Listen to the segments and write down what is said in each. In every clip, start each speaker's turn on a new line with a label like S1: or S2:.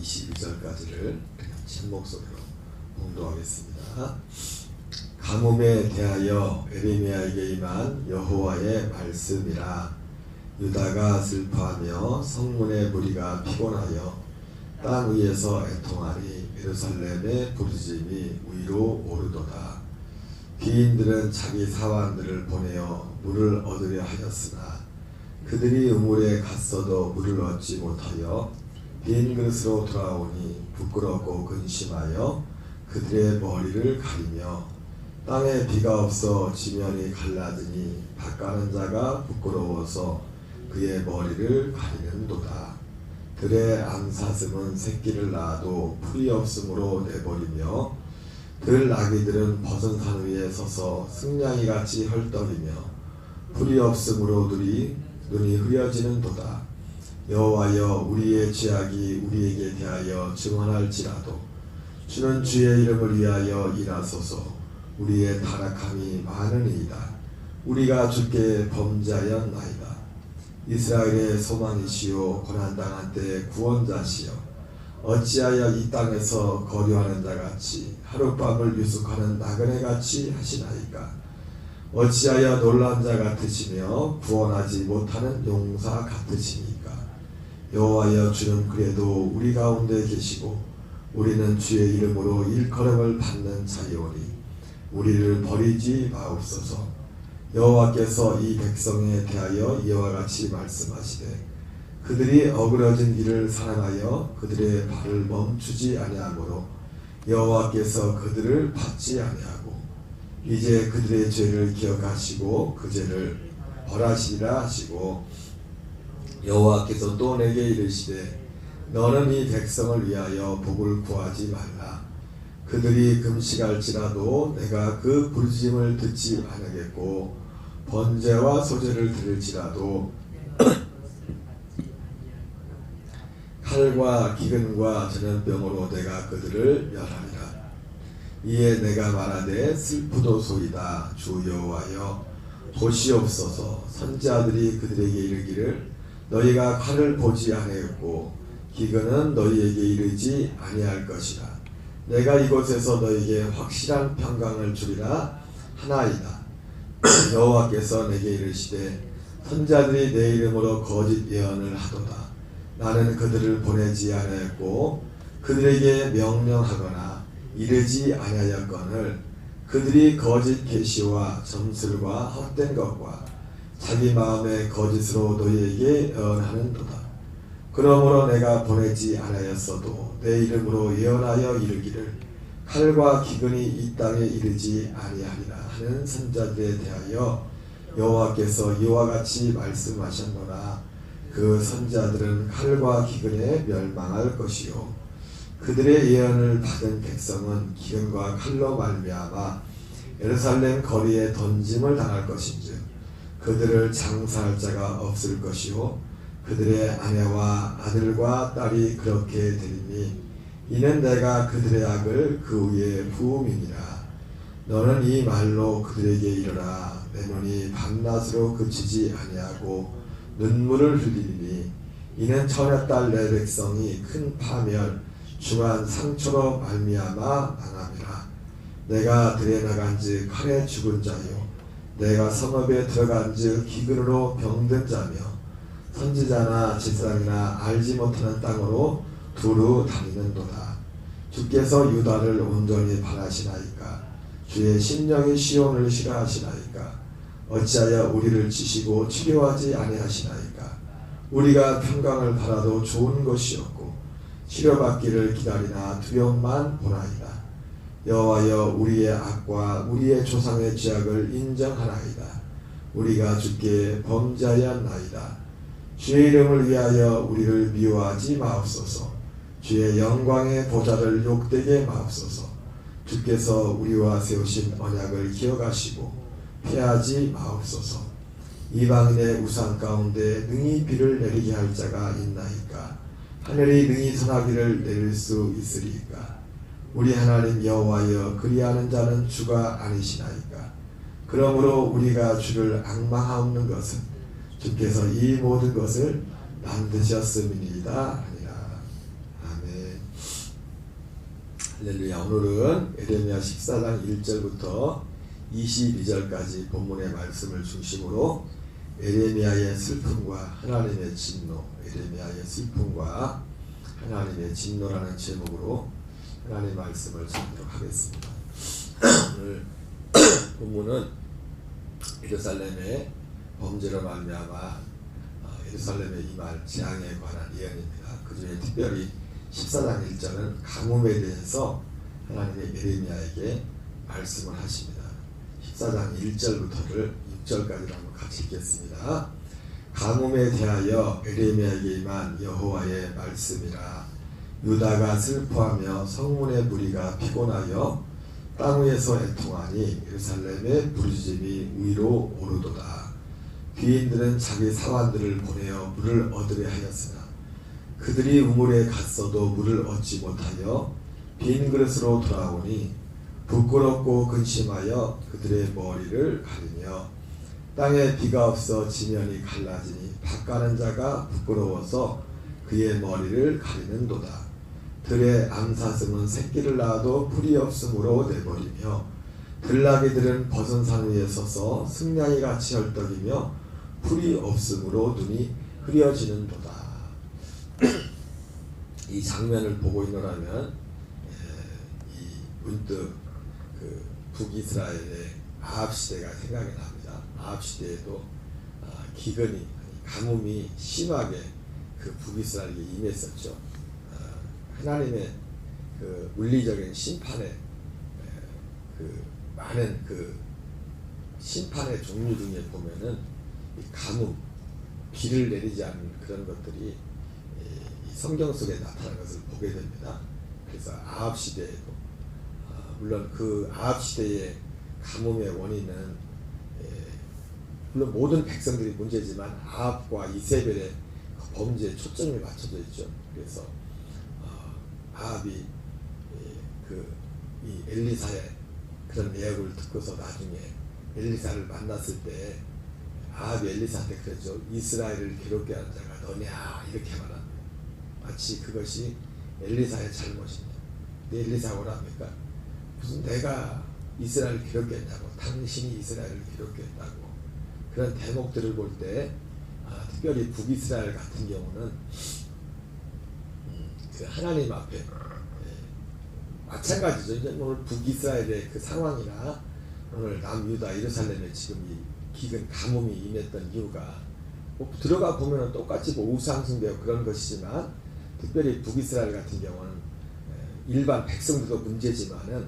S1: 22절까지를 침묵소리로 봉독하겠습니다. 가뭄에 대하여 에레미야에게 임한 여호와의 말씀이라. 유다가 슬퍼하며 성문의 무리가 피곤하여 땅 위에서 애통하니 예루살렘의 부르짐이 위로 오르도다. 귀인들은 자기 사환들을 보내어 물을 얻으려 하였으나 그들이 우물에 갔어도 물을 얻지 못하여 빈 그릇으로 돌아오니 부끄럽고 근심하여 그들의 머리를 가리며 땅에 비가 없어 지면이 갈라지니 밭가는 자가 부끄러워서 그의 머리를 가리는도다. 들의 암사슴은 새끼를 낳아도 풀이 없으므로 내버리며 들 나귀들은 벗은 산 위에 서서 승냥이같이 헐떡이며 풀이 없으므로 눈이 흐려지는도다. 여호와여, 우리의 죄악이 우리에게 대하여 증언할지라도 주는 주의 이름을 위하여 일하소서. 우리의 타락함이 많으니이다. 우리가 주께 범죄하였나이다. 이스라엘의 소망이시오 고난당한 때의 구원자시여, 어찌하여 이 땅에서 거류하는 자같이 하룻밤을 유숙하는 나그네같이 하시나이까. 어찌하여 놀란 자 같으시며 구원하지 못하는 용사 같으시니까. 여호와여, 주는 그래도 우리 가운데 계시고 우리는 주의 이름으로 일컬음을 받는 자이오니 우리를 버리지 마옵소서. 여호와께서 이 백성에 대하여 이와 같이 말씀하시되 그들이 어그러진 길을 사랑하여 그들의 발을 멈추지 아니하므로 여호와께서 그들을 받지 아니하고 이제 그들의 죄를 기억하시고 그 죄를 벌하시리라 하시고, 여호와께서 또 내게 이르시되 너는 이 백성을 위하여 복을 구하지 말라. 그들이 금식할지라도 내가 그 부르짖음을 듣지 않으겠고 번제와 소제를 들을지라도 칼과 기근과 전염병으로 내가 그들을 멸하리라. 이에 내가 말하되 슬프도소이다. 주 여호와여, 보시옵소서. 선지자들이 그들에게 이르기를 너희가 칼을 보지 아니하였고 기근은 너희에게 이르지 아니할 것이라. 내가 이곳에서 너희에게 확실한 평강을 주리라 하나이다. 여호와께서 내게 이르시되 선지자들이 내 이름으로 거짓 예언을 하도다. 나는 그들을 보내지 아니하였고 그들에게 명령하거나 이르지 아니하였거늘 그들이 거짓 계시와 점술과 헛된 것과 자기 마음의 거짓으로 너희에게 예언하는도다. 그러므로 내가 보내지 아니하였어도 내 이름으로 예언하여 이르기를 칼과 기근이 이 땅에 이르지 아니하리라 하는 선지자들에 대하여 여호와께서 이와 같이 말씀하셨노라. 그 선지자들은 칼과 기근에 멸망할 것이요 그들의 예언을 받은 백성은 기근과 칼로 말미암아 예루살렘 거리에 던짐을 당할 것인즉 그들을 장사할 자가 없을 것이요 그들의 아내와 아들과 딸이 그렇게 되리니 이는 내가 그들의 악을 그 위에 부음이니라. 너는 이 말로 그들에게 이르라. 내 눈이 밤낮으로 그치지 아니하고 눈물을 흘리니 이는 처녀딸 내 백성이 큰 파멸 중한 상처로 말미암아 망함이라. 내가 들에 나간즉 칼에 죽은 자요 내가 성읍에 들어간즉 기근으로 병든 자며 선지자나 제사장이나 알지 못하는 땅으로 두루 다니는도다. 주께서 유다를 온전히 바라시나이까. 주의 심령이 시온을 싫어하시나이까. 어찌하여 우리를 치시고 치료하지 아니하시나이까. 우리가 평강을 바라도 좋은 것이 없고 치료받기를 기다리나 두려움만 보나이다. 여호와여, 우리의 악과 우리의 조상의 죄악을 인정하나이다. 우리가 주께 범죄하였나이다. 주의 이름을 위하여 우리를 미워하지 마옵소서. 주의 영광의 보좌를 욕되게 마옵소서. 주께서 우리와 세우신 언약을 기억하시고 패하지 마옵소서. 이방인의 우상 가운데 능히 비를 내리게 할 자가 있나이까. 하늘이 능히 선하기를 내릴 수 있으리이까. 우리 하나님 여호와여, 그리하는 자는 주가 아니시나이까. 그러므로 우리가 주를 앙망하옵는 것은 주께서 이 모든 것을 만드셨음이니이다 하니라. 아멘. 할렐루야. 오늘은 에레미야 14장 1절부터 22절까지 본문의 말씀을 중심으로 에레미야의 슬픔과 하나님의 진노, 에레미야의 슬픔과 하나님의 진노라는 제목으로 하나님의 말씀을 전하도록 하겠습니다. 오늘 본문은 예루살렘의 범죄로 말미암아 예루살렘에 임할 재앙에 관한 예언입니다. 그 중에 특별히 14장 1절은 가뭄에 대해서 하나님의 에레미야에게 말씀을 하십니다. 14장 1절부터를 6절까지 한번 같이 읽겠습니다. 가뭄에 대하여 에레미야에게 임한 여호와의 말씀이라. 유다가 슬퍼하며 성문의 무리가 피곤하여 땅 위에서 애통하니 예루살렘의 부르짖음이 위로 오르도다. 귀인들은 자기 사환들을 보내어 물을 얻으려 하였으나 그들이 우물에 갔어도 물을 얻지 못하여 빈 그릇으로 돌아오니 부끄럽고 근심하여 그들의 머리를 가리며 땅에 비가 없어 지면이 갈라지니 밭가는 자가 부끄러워서 그의 머리를 가리는도다. 들의 암사슴은 새끼를 낳아도 풀이 없으므로 내버리며 들나귀들은 벗은 산 위에 서서 승냥이같이 헐떡이며 풀이 없으므로 눈이 흐려지는도다. 이 장면을 보고 있노라면 이 문득 그 북이스라엘의 아합 시대가 생각이 납니다. 아합 시대에도 기근이 가뭄이 심하게 그 북이스라엘에게 임했었죠. 하나님의 그 물리적인 심판의 그 많은 그 심판의 종류 중에 보면은 이 가뭄, 비를 내리지 않는 그런 것들이 이 성경 속에 나타나는 것을 보게 됩니다. 그래서 아합 시대에도 물론 그 아합 시대의 가뭄의 원인은 물론 모든 백성들이 문제지만 아합과 이세벨의 그 범죄에 초점이 맞춰져 있죠. 그래서 아합이 이 엘리사의 그런 내역을 듣고서 나중에 엘리사를 만났을 때 아합이 엘리사한테 그랬죠. 이스라엘을 괴롭게 하는 자가 너냐 이렇게 말합니다. 마치 그것이 엘리사의 잘못이냐. 근데 엘리사가 뭐랍니까? 무슨 내가 이스라엘을 괴롭게 했냐고. 당신이 이스라엘을 괴롭게 했다고. 그런 대목들을 볼 때 특별히 북이스라엘 같은 경우는 그 하나님 앞에 마찬가지죠. 이제 오늘 북이스라엘의 그 상황이나 오늘 남유다 예루살렘에 지금 이 기근 가뭄이 임했던 이유가 뭐 들어가 보면은 똑같이 뭐 우상숭배고 그런 것이지만 특별히 북이스라엘 같은 경우는 일반 백성들도 문제지만은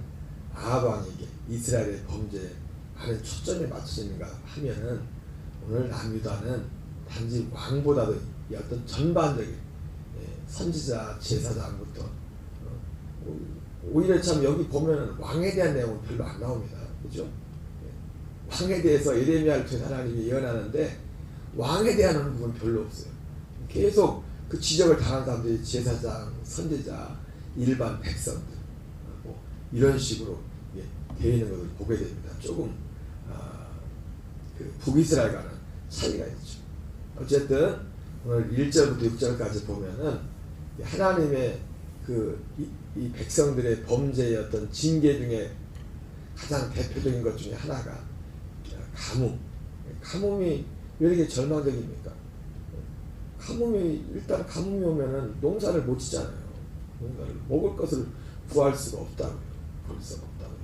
S1: 아합 왕에게 이스라엘의 범죄에 많은 초점이 맞춰지는가 하면은 오늘 남유다는 단지 왕보다도 이 어떤 전반적인 선지자, 제사장부터 오히려 참 여기 보면 왕에 대한 내용은 별로 안 나옵니다. 그죠? 왕에 대해서 에레미야를 통해 하나님이 예언하는데 왕에 대한 언급은 별로 없어요. 계속 그 지적을 당한 사람들이 제사장, 선지자, 일반 백성들 뭐 이런 식으로 되어 있는 것을 보게 됩니다. 조금 그 북이스라엘과는 차이가 있죠. 어쨌든 오늘 1절부터 6절까지 보면은 하나님의 이 백성들의 범죄의 어떤 징계 중에 가장 대표적인 것 중에 하나가 가뭄. 가뭄이 왜 이렇게 절망적입니까? 일단 가뭄이 오면은 농사를 못 짓잖아요. 농사를 먹을 것을 구할 수가 없다고요. 볼 수가 없다고요.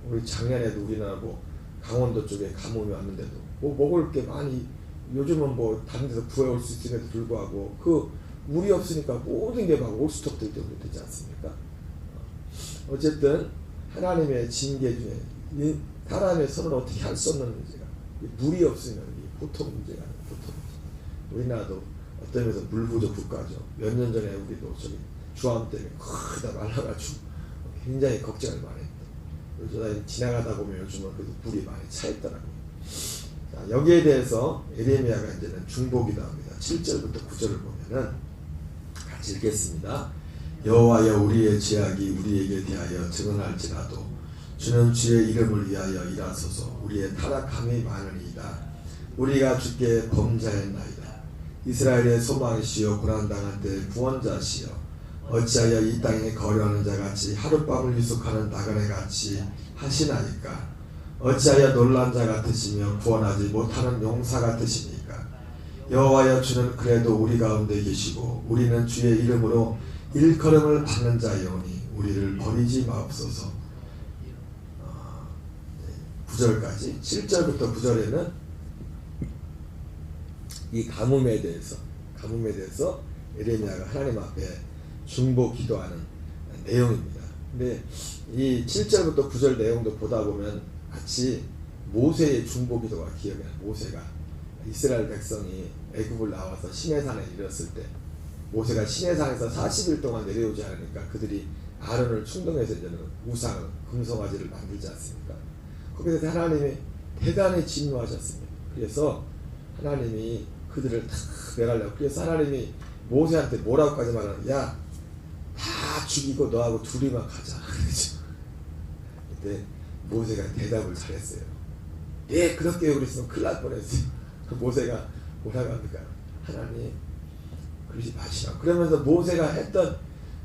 S1: 우리 작년에도 우리나라 뭐 강원도 쪽에 가뭄이 왔는데도 뭐 먹을 게 많이 요즘은 뭐 다른 데서 구해올 수 있음에도 불구하고 그 물이 없으니까 모든 게 막 올스톱들 때문에 되지 않습니까? 어쨌든 하나님의 징계 중에 사람의 손을 어떻게 할 수 없는 문제가 물이 없으면 보통 문제가 아니에요. 보통 우리나라도 어떤 면에서 물 부족 국가죠. 몇 년 전에 우리도 저기 주암 때문에 크다 말라가지고 굉장히 걱정을 많이 했다. 지나가다 보면 요즘은 그래도 물이 많이 차 있더라고요. 자, 여기에 대해서 에레미야가 이제는 중복이다 합니다. 7절부터 9절을 보면은 같이 읽겠습니다. 여호와여 우리의 죄악이 우리에게 대하여 증언할지라도 주는 주의 이름을 위하여 일하소서. 우리의 타락함이 많으니이다. 우리가 주께 범죄하였나이다. 이스라엘의 소망이시여 고난당할 때 구원자시여 어찌하여 이 땅에 거류하는 자같이 하룻밤을 유숙하는 나그네같이 하시나이까. 어찌하여 놀란 자 같으시며 구원하지 못하는 용사 같으시니까. 여호와여, 주는 그래도 우리 가운데 계시고 우리는 주의 이름으로 일컬음을 받는 자이오니 우리를 버리지 마옵소서. 9절까지 7절부터 9절에는 이 가뭄에 대해서 예레미야가 하나님 앞에 중보 기도하는 내용입니다. 근데 이 7절부터 9절 내용도 보다 보면 마치 모세의 중보 기도가 기억이 나요. 모세가 이스라엘 백성이 애굽을 나와서 시내산에 이르렀을 때 모세가 시내산에서 40일 동안 내려오지 않으니까 그들이 아론을 충동해서 이제는 우상을 금송아지를 만들지 않습니까? 거기서 하나님이 대단히 진노하셨습니다. 그래서 하나님이 그들을 다 매가려고, 그래서 하나님이 모세한테 뭐라고까지 말하는, 야, 다 죽이고 너하고 둘이만 가자. 그렇죠. 그때 모세가 대답을 잘했어요. 예, 그렇게 그랬으면 큰일 날 뻔했어요. 모세가 뭐라고 합니까? 하나님, 그러지 마시라. 그러면서 모세가 했던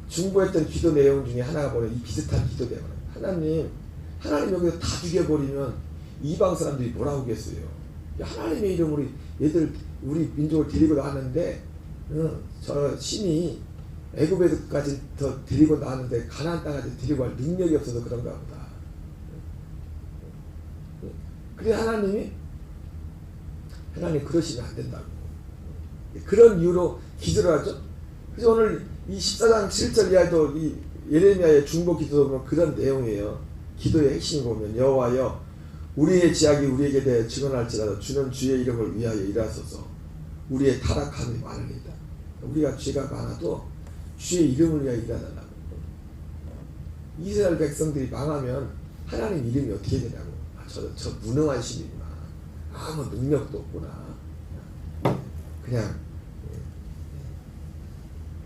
S1: 중보했던 기도 내용 중에 하나가 뭐냐, 이 비슷한 기도 내용. 하나님 여기서 다 죽여버리면 이방 사람들이 뭐라고 하겠어요? 하나님의 이름으로 얘들 우리 민족을 데리고 나왔는데 저 신이 애굽에까지 더 데리고 나왔는데 가나안 땅까지 데리고 갈 능력이 없어서 그런가 보다. 그래 하나님 그러시면 안 된다고. 그런 이유로 기도를 하죠. 그래서 오늘 이 14장 7절 이하도 이 예레미야의 중보 기도도 보면 그런 내용이에요. 기도의 핵심을 보면 여호와여, 우리의 지약이 우리에게 대해 증언할지라도 주는 주의 이름을 위하여 일하소서. 우리의 타락함이 많으니까. 우리가 죄가 많아도 주의 이름을 위하여 일하달라고. 이스라엘 백성들이 망하면 하나님 이름이 어떻게 되냐고. 저 무능한 신이구나. 아무 능력도 없구나. 그냥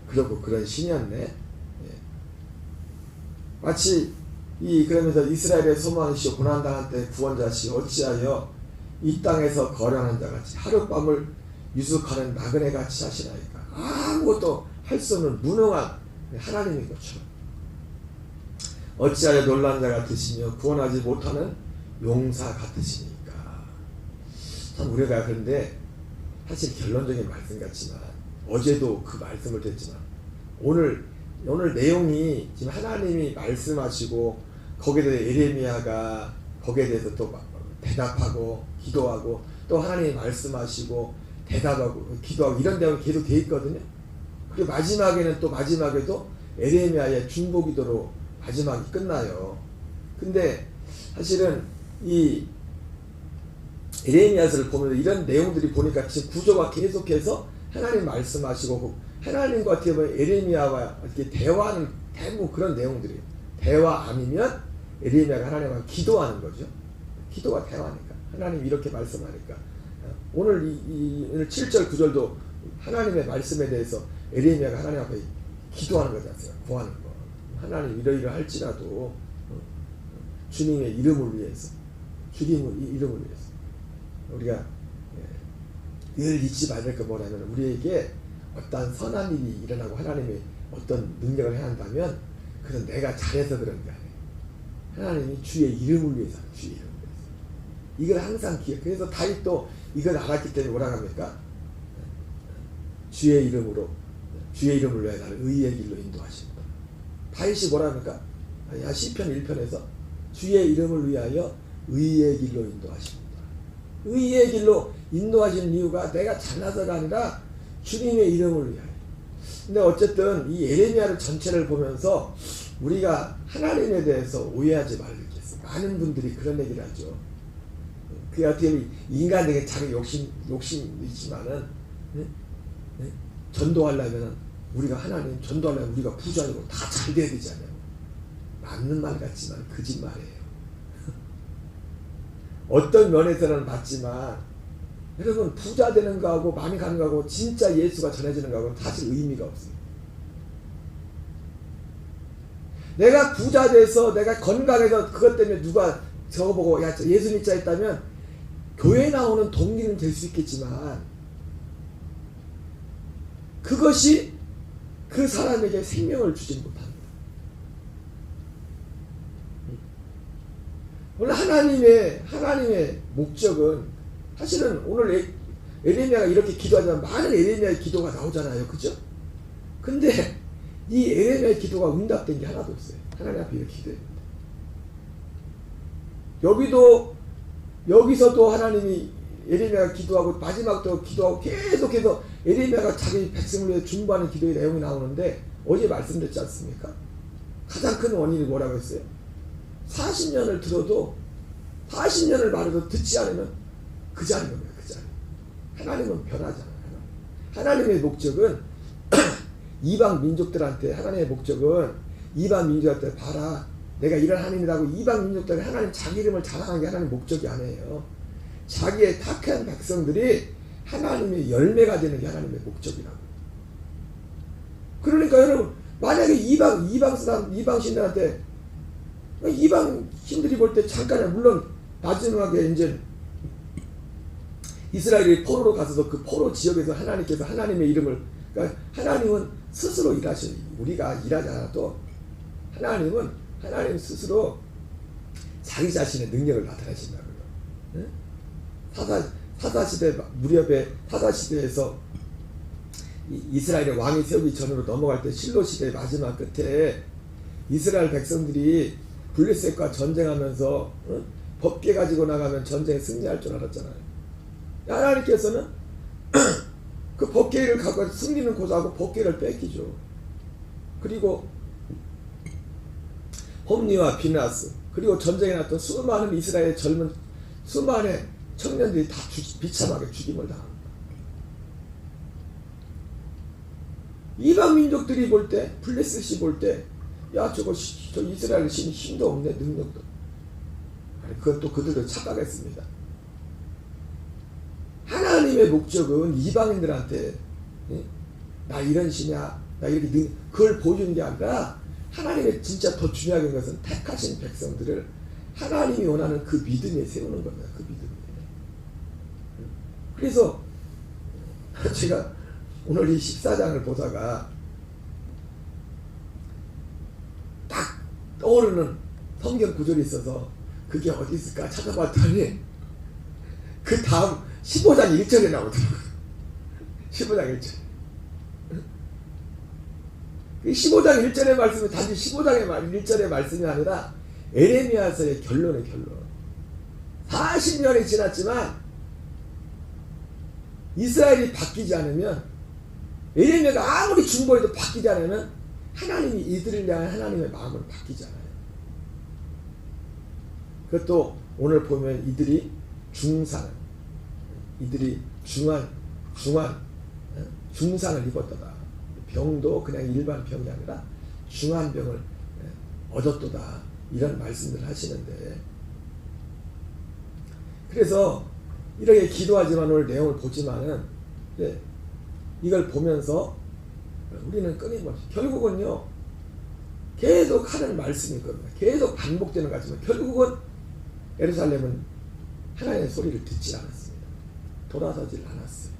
S1: 그러고 그런 신이었네. 마치 그러면서 이스라엘의 소망이시오 고난당한 때 구원자시오 어찌하여 이 땅에서 거량한 자같이 하룻밤을 유숙하는 나그네같이 하시나이까. 아무것도 할 수 없는 무능한 하나님인 것처럼. 어찌하여 놀란 자 같으시며 구원하지 못하는 용사 같으시니까. 참 우리가 그런데 사실 결론적인 말씀 같지만 어제도 그 말씀을 드렸지만 오늘 내용이 지금 하나님이 말씀하시고 거기에 대해 예레미야가 거기에 대해서 또 대답하고 기도하고 또 하나님이 말씀하시고 대답하고 기도하고 이런 내용이 계속 돼 있거든요. 그리고 마지막에도 예레미야의 중보 기도로 마지막이 끝나요. 근데 사실은 이 예레미야서를 보면 이런 내용들이 보니까 지금 구조가 계속해서 하나님 말씀하시고 하나님과 어떻게 보면 예레미야와 어떻게 대화하는 대부분 그런 내용들이에요. 대화 아니면 예레미야가 하나님과 기도하는 거죠. 기도가 대화니까. 하나님 이렇게 말씀하니까. 오늘 오늘 7절 9절도 하나님의 말씀에 대해서 예레미야가 하나님 앞에 기도하는 거지 않습니까? 구하는 거. 하나님 이러이러할지라도 주님의 이름을 위해서, 주님의 이름을 위해서 우리가 늘 잊지 말을 거 뭐냐면 우리에게 어떤 선한 일이 일어나고 하나님이 어떤 능력을 해야 한다면 그건 내가 잘해서 그런 게 아니에요. 하나님이 주의 이름을 위해서, 주의 이름을 위해서. 이걸 항상 기억. 그래서 다윗도 이걸 알았기 때문에 뭐라고 합니까? 주의 이름을 위하여 나를 의의 길로 인도하십니다. 다윗이 뭐라 합니까? 시편 1편에서 주의 이름을 위하여 의의 길로 인도하십니다. 의의 길로 인도하시는 이유가 내가 잘나서가 아니라 주님의 이름을 위하여. 근데 어쨌든 이 예레미야를 전체를 보면서 우리가 하나님에 대해서 오해하지 말겠어요. 많은 분들이 그런 얘기를 하죠. 그게 어떻게 인간에게 자기 욕심이지만은 전도하려면 우리가 하나님 전도하려면 우리가 부자이고 다 잘 돼야 되지 않아요. 맞는 말 같지만 거짓말이에요. 어떤 면에서는 맞지만 여러분 부자 되는 거하고 많이 가는 거하고 진짜 예수가 전해지는 거하고는 사실 의미가 없어요. 내가 부자 돼서 내가 건강해서 그것 때문에 누가 저거 보고 야 예수 믿자 했다면 교회 나오는 동기는 될 수 있겠지만 그것이 그 사람에게 생명을 주지 못합니다. 오늘 하나님의 목적은 사실은 오늘 에레미야가 이렇게 기도하지만 많은 에레미야의 기도가 나오잖아요. 그죠? 근데 이 에레미야의 기도가 응답된 게 하나도 없어요. 하나님 앞에 이렇게 기도했는데. 여기서도 하나님이 에레미야가 기도하고 마지막도 기도하고 계속해서 에레미야가 자기 백성을 위해 중보하는 기도의 내용이 나오는데 어제 말씀드렸지 않습니까? 가장 큰 원인이 뭐라고 했어요? 40년을 들어도 40년을 말해도 듣지 않으면 그 자리인 겁니다. 그 자리. 하나님은 변하잖아요. 하나님의 목적은 이방 민족들한테 하나님의 목적은 이방 민족들한테 봐라. 내가 이런 하나님이라고 이방 민족들이 하나님 자기 이름을 자랑하는 게 하나님의 목적이 아니에요. 자기의 택한 백성들이 하나님의 열매가 되는 게 하나님의 목적이라고. 그러니까 여러분 만약에 이방 신들한테 이방 신들이 볼 때 잠깐에 물론 마지막에 이제 이스라엘이 포로로 가서도 그 포로 지역에서 하나님께서 하나님의 이름을 그러니까 하나님은 스스로 일하셔요. 우리가 일하지 않아도 하나님 스스로 자기 자신의 능력을 나타내신다고요. 네? 사사시대 무렵에 사사시대에서 이스라엘의 왕이 세우기 전으로 넘어갈 때 실로 시대의 마지막 끝에 이스라엘 백성들이 블레셋과 전쟁하면서 법계 가지고 나가면 전쟁에 승리할 줄 알았잖아요. 하나님께서는 그 법계를 갖고 승리는 고사하고 법계를 뺏기죠. 그리고 홈니와 비나스 그리고 전쟁에 났던 수많은 이스라엘의 수많은 청년들이 다 비참하게 죽임을 당합니다. 이방 민족들이 볼 때 블레셋이 볼 때 야 저 이스라엘 신이 힘도 없네 능력도. 아니 그것도 그들도 착각했습니다. 하나님의 목적은 이방인들한테 나 이런 신이야 나 이렇게 그걸 보여주는 게 아니라 하나님의 진짜 더 중요한 것은 택하신 백성들을 하나님이 원하는 그 믿음에 세우는 겁니다. 그 믿음에. 그래서 제가 오늘 이 14장을 보다가 딱 떠오르는 성경 구절이 있어서 그게 어디 있을까 찾아봤더니 그 다음 15장 1절에 나오더라고요. 15장 1절. 15장 1절의 말씀은 단지 15장의 1절의 말씀이 아니라 에레미야서의 결론의 결론. 40년이 지났지만 이스라엘이 바뀌지 않으면 에레미야가 아무리 중보해도 바뀌지 않으면 하나님이 이들을 향한 하나님의 마음은 바뀌지 않아요. 그것도 오늘 보면 이들이 중상을 입었도다. 병도 그냥 일반 병이 아니라 중한 병을 얻었도다. 이런 말씀을 하시는데 그래서 이렇게 기도하지만 오늘 내용을 보지만은 이걸 보면서 우리는 끊임없이 결국은요 계속 하는 말씀일 겁니다. 계속 반복되는 것 같지만 결국은 예루살렘은 하나님의 소리를 듣지 않았습니다. 돌아서질 않았어요.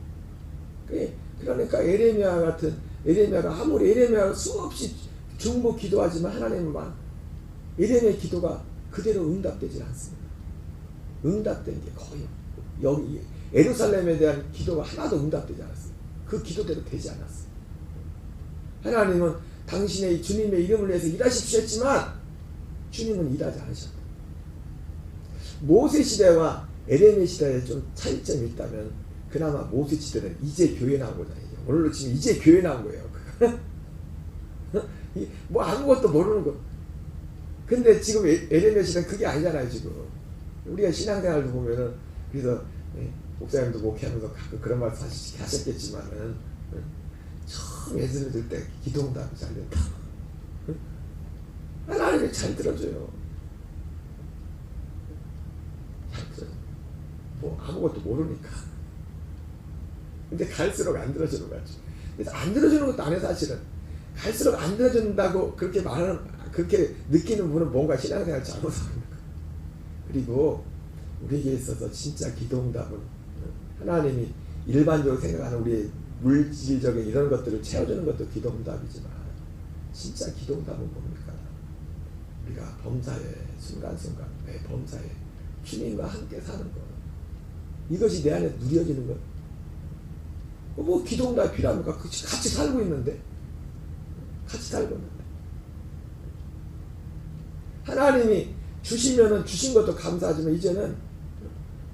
S1: 그러니까 에레미야가 아무리 에레미야가 수없이 중보 기도하지만 하나님만 에레미야의 기도가 그대로 응답되지 않습니다. 응답된 게 거의 여기 예루살렘에 대한 기도가 하나도 응답되지 않았어요. 그 기도대로 되지 않았어요. 하나님은 당신의 주님의 이름을 위해서 일하십시오 했지만 주님은 일하지 않으셨다. 모세 시대와 에레미야 시대에 좀 차이점이 있다면 그나마 모세 시대는 이제 교회 나온 거잖아요. 오늘로 치면 이제 교회 나온 거예요. 뭐 아무것도 모르는 거. 근데 지금 에레미야 시대는 그게 아니잖아요. 지금 우리가 신앙생활도 보면은 그래서 목사님도 목회하면서 가끔 그런 말씀 하셨겠지만은 처음 예수를 들 때 기도응답이 잘 된다. 하나님이 잘 들어줘요. 잘 들어요. 뭐 아무것도 모르니까. 근데 갈수록 안 들어주는 거죠. 그래서 안 들어주는 것도 아니에요. 사실은 갈수록 안 들어준다고 그렇게 느끼는 분은 뭔가 신앙생활 잘못하는 거예요. 그리고 우리에게 있어서 진짜 기도응답은 하나님이 일반적으로 생각하는 우리의 물질적인 이런 것들을 채워주는 것도 기도응답이지만 진짜 기도응답은 뭡니까? 우리가 범사에 순간순간 매 범사에 주님과 함께 사는 것, 이것이 내 안에 누려지는 것. 뭐 기도응답이 필요합니까? 같이 살고 있는데, 하나님이 주시면은 주신 것도 감사하지만 이제는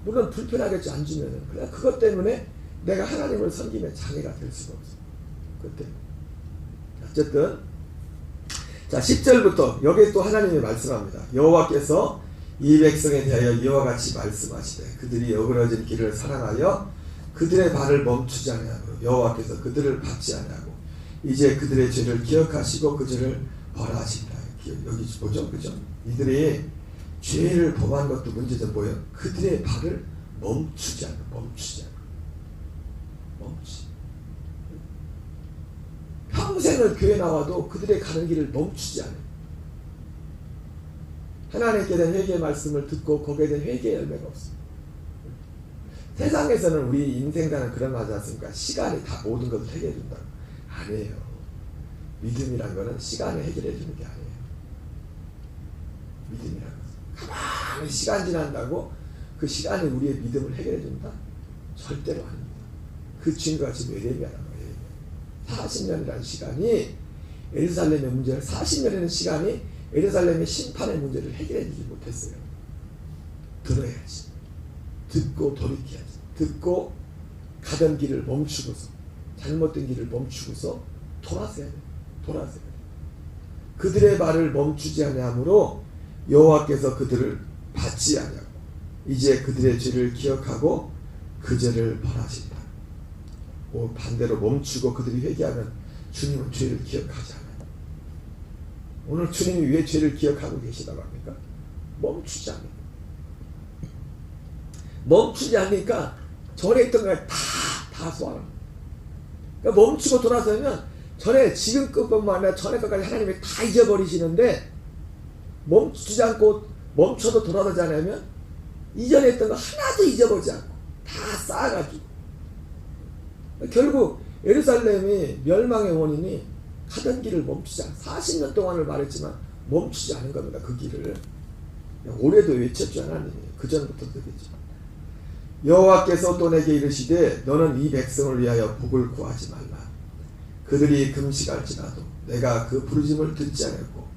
S1: 물론 불편하겠죠. 안 주면은. 그러나 그것 때문에 내가 하나님을 섬김에 장애가 될 수가 없어. 그것 때문에. 어쨌든 자 10절부터 여기에 또 하나님이 말씀합니다. 여호와께서 이 백성에 대하여 이와 같이 말씀하시되 그들이 어그러진 길을 사랑하여 그들의 발을 멈추지 아니하고 여호와께서 그들을 받지 아니하고 이제 그들의 죄를 기억하시고 그 죄를 벌하신다. 여기 보죠, 그죠? 이들이 죄를 범한 것도 문제죠. 뭐예요? 그들의 발을 멈추지 않아. 평생을 교회 나와도 그들의 가는 길을 멈추지 않아요. 하나님께 대한 회개의 말씀을 듣고 거기에 대한 회개의 열매가 없어요. 세상에서는 우리 인생과는 그런 말 하지 않습니까? 시간이 다 모든 것을 해결해 준다. 아니에요. 믿음이란 거는 시간을 해결해 주는 게 아니에요. 믿음이란 것은 가만히 시간 지난다고 그 시간이 우리의 믿음을 해결해 준다? 절대로 아닙니다. 그 증거가 지금 예레미야란 거예요. 40년이라는 시간이 예루살렘의 문제를 40년이라는 시간이 예루살렘의 심판의 문제를 해결해 주지 못했어요. 들어야지. 듣고 돌이켜야지. 듣고 가던 길을 멈추고서 잘못된 길을 멈추고서 돌아서야 돼. 그들의 발을 멈추지 아니하므로 여호와께서 그들을 받지 아니하고 이제 그들의 죄를 기억하고 그 죄를 벌하신다. 반대로 멈추고 그들이 회개하면 주님은 죄를 기억하지 않아요. 오늘 주님이 왜 죄를 기억하고 계시다고 합니까? 멈추지 않으니까 전에 있던 걸 다 소화하는 거예요. 그러니까 멈추고 돌아서면 전에 지금 것뿐만 아니라 전에 것까지 하나님이 다 잊어버리시는데 멈추지 않고 멈춰도 돌아서지 않으면 이전에 했던 거 하나도 잊어버리지 않고 다 쌓아가지고 결국 예루살렘이 멸망의 원인이 가던 길을 멈추지 않아. 40년 동안을 말했지만 멈추지 않은 겁니다. 그 길을. 올해도 외쳤죠. 하나님이. 그전부터도 그랬죠. 여호와께서 또 내게 이르시되 너는 이 백성을 위하여 복을 구하지 말라. 그들이 금식할지라도 내가 그 부르짐을 듣지 않았고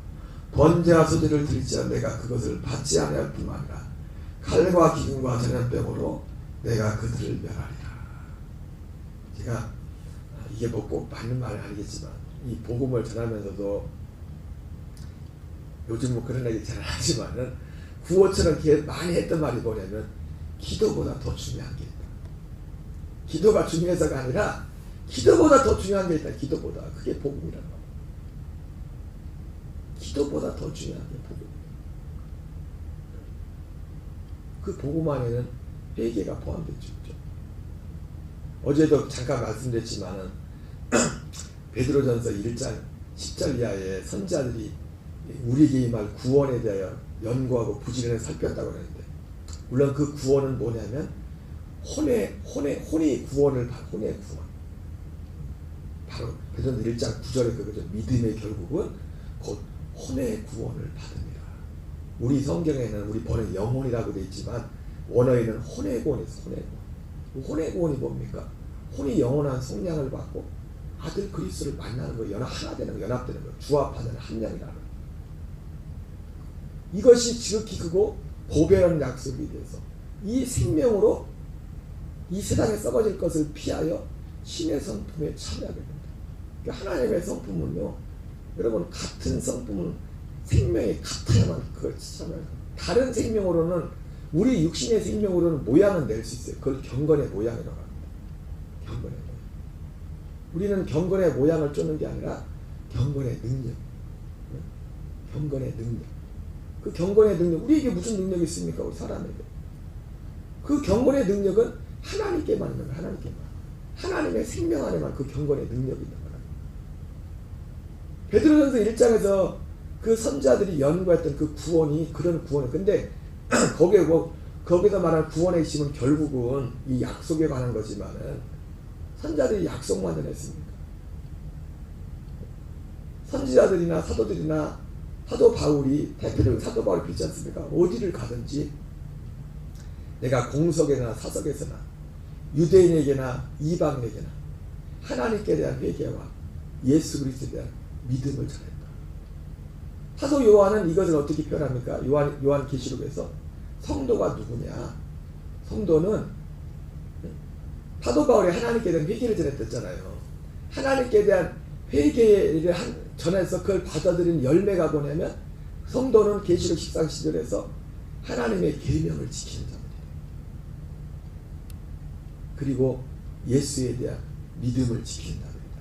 S1: 번제와 소제를 드릴지라 내가 그것을 받지 않을 뿐만 아니라 칼과 기근과 전염병으로 내가 그들을 멸하리라. 제가 이게 뭐 꼭 맞는 말은 아니겠지만 이 복음을 전하면서도 요즘 뭐 그런 얘기 잘 안 하지만은 구호처럼 많이 했던 말이 뭐냐면 기도보다 더 중요한 게 있다. 기도가 중요해서가 아니라 기도보다 더 중요한 게 있다. 기도보다. 그게 복음이란 말이야. 기도보다 더 중요한 게 복음이야. 그 복음 안에는 회개가 포함되죠. 어제도 잠깐 말씀드렸지만은 베드로전서 1장 10절 이하의 선지자들이 우리에게 임할 구원에 대하여 연구하고 부지런히 살폈다고 하는데 물론 그 구원은 뭐냐면 혼의 구원을 혼의 구원. 바로 베드로전서 1장 9절에 그거죠. 믿음의 결국은 곧 혼의 구원을 받습니다. 우리 성경에는 우리 번역 영혼이라고 되어 있지만 원어에는 혼의 구원이 있어. 혼의 구원. 혼의 구원이 뭡니까? 혼이 영원한 성량을 받고 아들 그리스도를 만나는 거, 하나 되는 거, 연합되는 거, 주합하는 함량이라는 거. 이것이 지극히 크고 보배라는 약속에 대해서 이 생명으로 이 세상에 썩어질 것을 피하여 신의 성품에 참여하게 된다. 그러니까 하나님의 성품은요, 여러분 같은 성품은 생명이 같아야만 그걸 참여해요. 다른 생명으로는 우리 육신의 생명으로는 모양은 낼 수 있어요. 그걸 경건의 모양이라고 합니다. 경건의 모양. 우리는 경건의 모양을 쫓는 게 아니라 경건의 능력. 경건의 능력. 그 경건의 능력, 우리에게 무슨 능력이 있습니까? 우리 사람에게. 그 경건의 능력은 하나님께만 있는 거예요. 하나님께만. 하나님의 생명 안에만 그 경건의 능력이 있는 거예요. 베드로전서 1장에서 그 선자들이 연구했던 그 구원이 그런 구원이에요. 근데 거기서 말하는 구원의 힘은 결국은 이 약속에 관한 거지만은 선지자들이 약속만 전했습니까? 선지자들이나 사도들이나 사도 바울이 대표적으로 사도 바울이 그렇지 않습니까? 어디를 가든지 내가 공석에나 사석에서나 유대인에게나 이방인에게나 하나님께 대한 회개와 예수 그리스도에 대한 믿음을 전했다. 사도 요한은 이것을 어떻게 표현합니까? 요한계시록에서 성도가 누구냐? 성도는 사도 바울이 하나님께 대한 회개를 전했댔잖아요. 하나님께 대한 회개를 전해서 그걸 받아들인 열매가 뭐냐면 성도는 계시록 14장 10절에서 하나님의 계명을 지키는 자들이에요. 그리고 예수에 대한 믿음을 지키는 자들이다.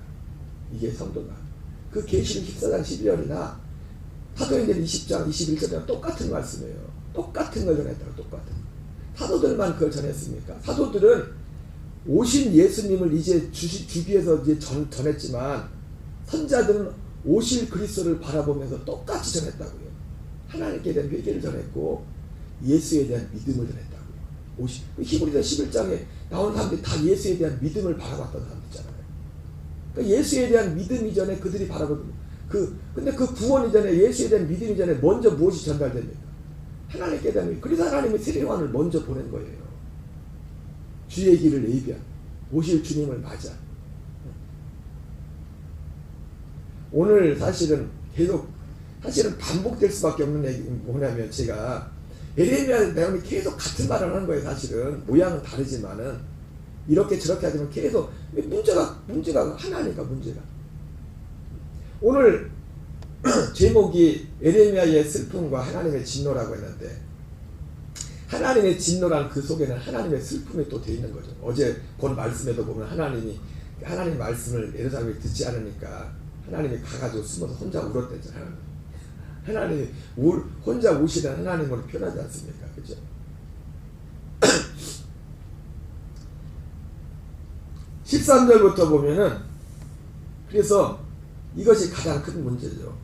S1: 이게 성도다. 그 계시록 14장 12절이나 사도행전 20장 21절이랑 똑같은 말씀이에요. 똑같은 걸 전했다고. 똑같은. 사도들만 그걸 전했습니까? 사도들은 오신 예수님을 이제 주기 위해서 이제 전했지만 선지자들은 오실 그리스도를 바라보면서 똑같이 전했다고요. 하나님께 대한 회개를 전했고 예수에 대한 믿음을 전했다고요. 히브리서 11장에 나온 사람들이 다 예수에 대한 믿음을 바라봤던 사람들이잖아요. 그러니까 예수에 대한 믿음 이전에 그들이 바라보던 근데 그 구원 이전에 예수에 대한 믿음 이전에 먼저 무엇이 전달됩니까? 하나님께 대한 그래서 하나님이 세례요한을 먼저 보낸 거예요. 주의 길을 예비한 오실 주님을 맞아. 오늘 사실은 반복될 수밖에 없는 얘기 뭐냐면 제가 에레미야 내용이 계속 같은 말을 하는 거예요. 사실은 모양은 다르지만은 이렇게 저렇게 하지만 계속 문제가 하나니까 문제가. 오늘 제목이 에레미야의 슬픔과 하나님의 진노라고 했는데 하나님의 진노란 그 속에는 하나님의 슬픔이 또 돼 있는 거죠. 어제 본 말씀에도 보면 하나님 말씀을 예루살렘에 듣지 않으니까 하나님이 가가지고 숨어서 혼자 울었댔잖아요. 하나님이 혼자 우시는 하나님으로 표현하지 않습니까? 그죠? 13절부터 보면은 그래서 이것이 가장 큰 문제죠.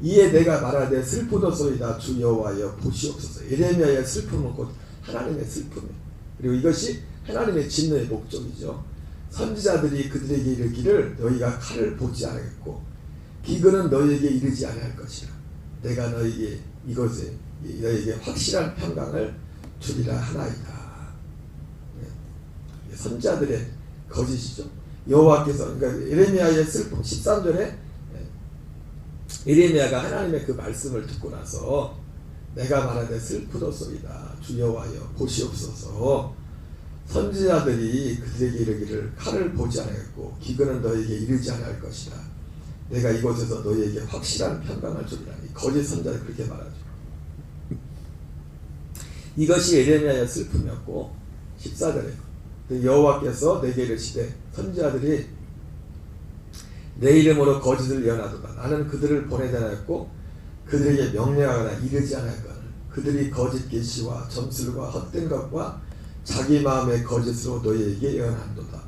S1: 이에 내가 말하되 슬프도소이다 주 여호와여 보시옵소서. 에레미야의 슬픔은 곧 하나님의 슬픔이에요. 그리고 이것이 하나님의 진노의 목적이죠. 선지자들이 그들에게 이르기를 너희가 칼을 보지 않겠고 기근은 너희에게 이르지 아니할 것이라. 내가 너희에게 너희에게 확실한 평강을 주리라 하나이다. 네. 선지자들의 거짓이죠. 여호와께서 그러니까 에레미야의 슬픔 13절에 에레미야가 하나님의 그 말씀을 듣고 나서 내가 말하되 슬프도소이다 주 여호와여 보시옵소서. 선지자들이 그들에게 이르기를 칼을 보지 않았고 기근은 너에게 이르지 않을 것이다. 내가 이곳에서 너희에게 확실한 평강을 주리라. 거짓 선지자들이 그렇게 말하죠. 이것이 에레미야의 슬픔이었고 14절에 여호와께서 내게 이르시되 선지자들이 내 이름으로 거짓을 예언하도다. 나는 그들을 보내지 않았고 그들에게 명령하거나 이르지 않았거늘 그들이 거짓 계시와 점술과 헛된 것과 자기 마음의 거짓으로 너희에게 예언한도다.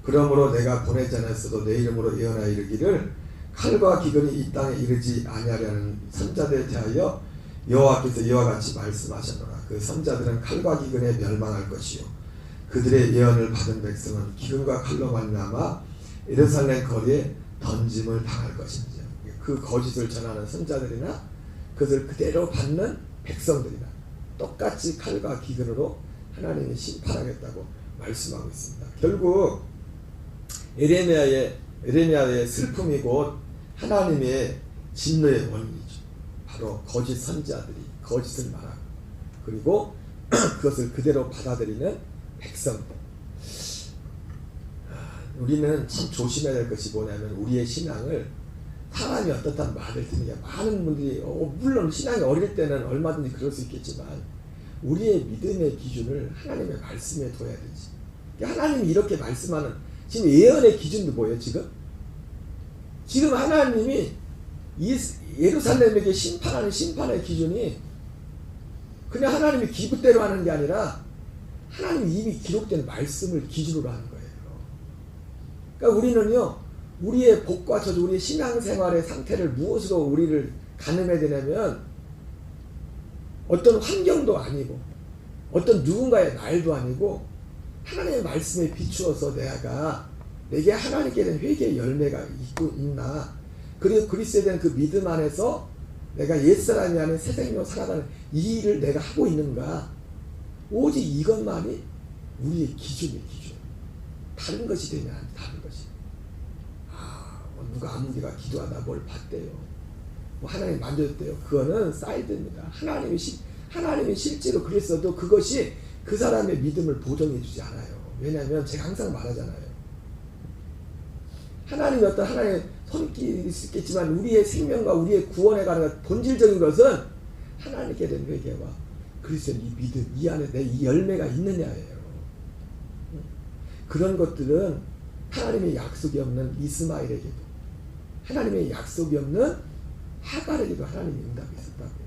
S1: 그러므로 내가 보내지 않았어도 내 이름으로 예언하여 이르기를 칼과 기근이 이 땅에 이르지 아니하려는 선자들에 대하여 여호와께서 이와 같이 말씀하셨노라. 그 선자들은 칼과 기근에 멸망할 것이요 그들의 예언을 받은 백성은 기근과 칼로 말미암아 예루살렘 거리에 던짐을 당할 것인지. 그 거짓을 전하는 선자들이나 그것을 그대로 받는 백성들이나 똑같이 칼과 기근으로 하나님이 심판하겠다고 말씀하고 있습니다. 결국 에레미야의 슬픔이 곧 하나님의 진노의 원인이죠. 바로 거짓 선지자들이 거짓을 말하고 그리고 그것을 그대로 받아들이는 백성들. 우리는 참 조심해야 될 것이 뭐냐면 우리의 신앙을 사람이 어떻다는 말을 듣는 게 많은 분들이 물론 신앙이 어릴 때는 얼마든지 그럴 수 있겠지만 우리의 믿음의 기준을 하나님의 말씀에 둬야 되지. 하나님이 이렇게 말씀하는 지금 예언의 기준도 뭐예요? 지금 하나님이 예루살렘에게 심판하는 심판의 기준이 그냥 하나님이 기분대로 하는 게 아니라 하나님이 이미 기록된 말씀을 기준으로 하는 거예요. 그러니까 우리는요, 우리의 복과 저주, 우리의 신앙생활의 상태를 무엇으로 우리를 가늠해야 되냐면 어떤 환경도 아니고 어떤 누군가의 말도 아니고 하나님의 말씀에 비추어서 내가 내게 하나님께 대한 회개의 열매가 있나? 그리고 그리스도에 대한 그 믿음 안에서 내가 옛사람이 아닌 새 생명으로 살아가는 이 일을 내가 하고 있는가? 오직 이것만이 우리의 기준이에요. 기준. 다른 것이 되면 안 돼. 다른 것이. 누가 아무개가 기도하다 뭘 봤대요. 뭐 하나님 만졌대요. 그거는 사이드입니다. 하나님이 실제로 그랬어도 그것이 그 사람의 믿음을 보정해 주지 않아요. 왜냐하면 제가 항상 말하잖아요. 하나님이 어떤 하나님의 손길이 있겠지만 우리의 생명과 우리의 구원에 관한 본질적인 것은 하나님께 대한 회개와 그리스도의 이 믿음, 이 안에 내 이 열매가 있느냐예요. 그런 것들은 하나님의 약속이 없는 이스마엘에게도 하나님의 약속이 없는 하갈에게도 하나님의 응답이 있었다고요.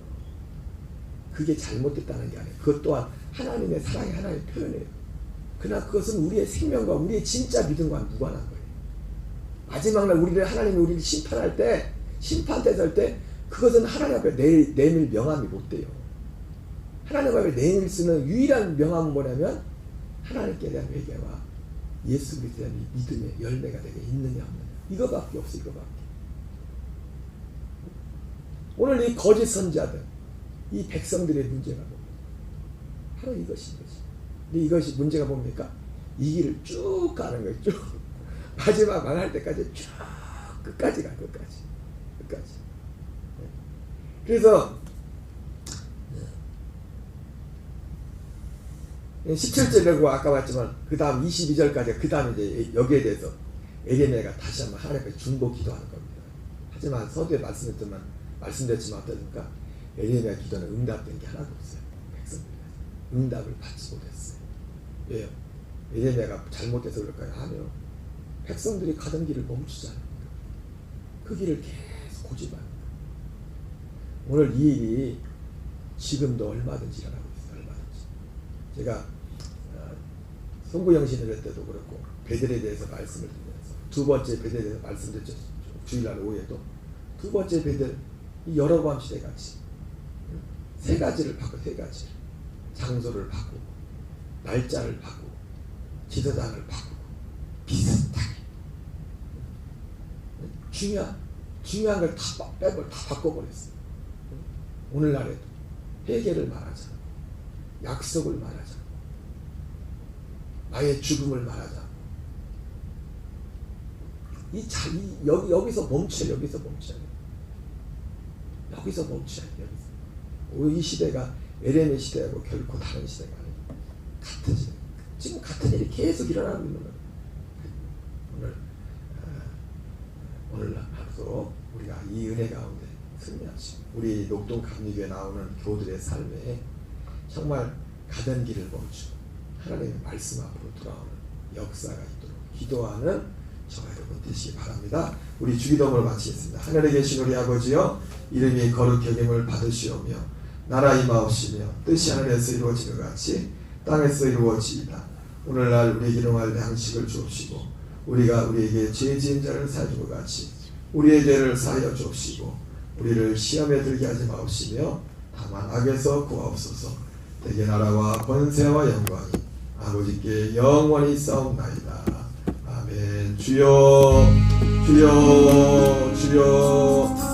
S1: 그게 잘못됐다는 게 아니에요. 그것 또한 하나님의 사랑의 하나의 표현이에요. 그러나 그것은 우리의 생명과 우리의 진짜 믿음과 무관한 거예요. 마지막 날 하나님이 우리를 심판할 때, 심판대 설 때 그것은 하나님 앞에 내밀 명함이 못 돼요. 하나님 앞에 내밀 수는 유일한 명함은 뭐냐면 하나님께 대한 회개와 예수 그리스도에 대한 이 믿음의 열매가 내게 있느냐 없느냐. 이거밖에 없어. 이거밖에. 오늘 이 거짓 선지자들, 이 백성들의 문제가 뭡니까? 바로 이것인 거지. 근데 이것이 문제가 뭡니까? 이 길을 쭉 가는 거예요. 쭉. 마지막 망할 때까지 쭉 끝까지 가. 끝까지. 그래서 17절이라고 아까 봤지만 그 다음 22절까지 그 다음 이제 여기에 대해서 에레미야가 다시 한번 하나님께 중보 기도하는 겁니다. 하지만 서두에 말씀드렸지만 어떻습니까? 에레미야 기도는 응답된 게 하나도 없어요. 백성들이 응답을 받지 못했어요. 왜요? 에레미야가 잘못해서 그럴까요? 아니요. 백성들이 가던 길을 멈추지 않습니까? 그 길을 계속 고집합니다. 오늘 이 일이 지금도 얼마든지 일어나고 있어요. 얼마든지. 제가 송구영신을 할 때도 그렇고 베델에 대해서 말씀을 드리면서 두 번째 베델에 대해서 말씀드렸죠. 주일날 오후에도 두 번째 베델 여로보암 시대같이 세 가지를 바꿔. 세 가지 장소를 바꾸고 날짜를 바꾸고 지도당을 바꾸고 비슷하게 중요한 걸 다 빼고 다 바꿔버렸어요. 오늘날에도 회개를 말하자, 약속을 말하자, 나의 죽음을 말하자. 여기서 멈춰요. 여기서 이 시대가 에레미야 시대하고 결코 다른 시대가 아니에요. 같은 시대. 지금 같은 일이 계속 일어나고 있는 거예요. 오늘 하루도 우리가 이 은혜 가운데 승리하시고 우리 녹동 감리교에 나오는 교우들의 삶에 정말 가던 길을 멈추고 하나님의 말씀 앞으로 돌아오는 역사가 있도록 기도하는 저와 여러분 되시기 바랍니다. 우리 주기도문을 마치겠습니다. 하늘에 계신 우리 아버지여, 이름이 거룩히 여김을 받으시오며 나라 임하옵시며 뜻이 하늘에서 이루어지는 것 같이 땅에서 이루어지이다. 오늘날 우리에게 일용할 양식을 주옵시고 우리가 우리에게 죄 지은 자를 사해준 것 같이 우리의 죄를 사하여 주옵시고 우리를 시험에 들게 하지 마옵시며 다만 악에서 구하옵소서. 대개 나라와 권세와 영광이 아버지께 영원히 있사옵나이다. 아멘. 주여 주여 주여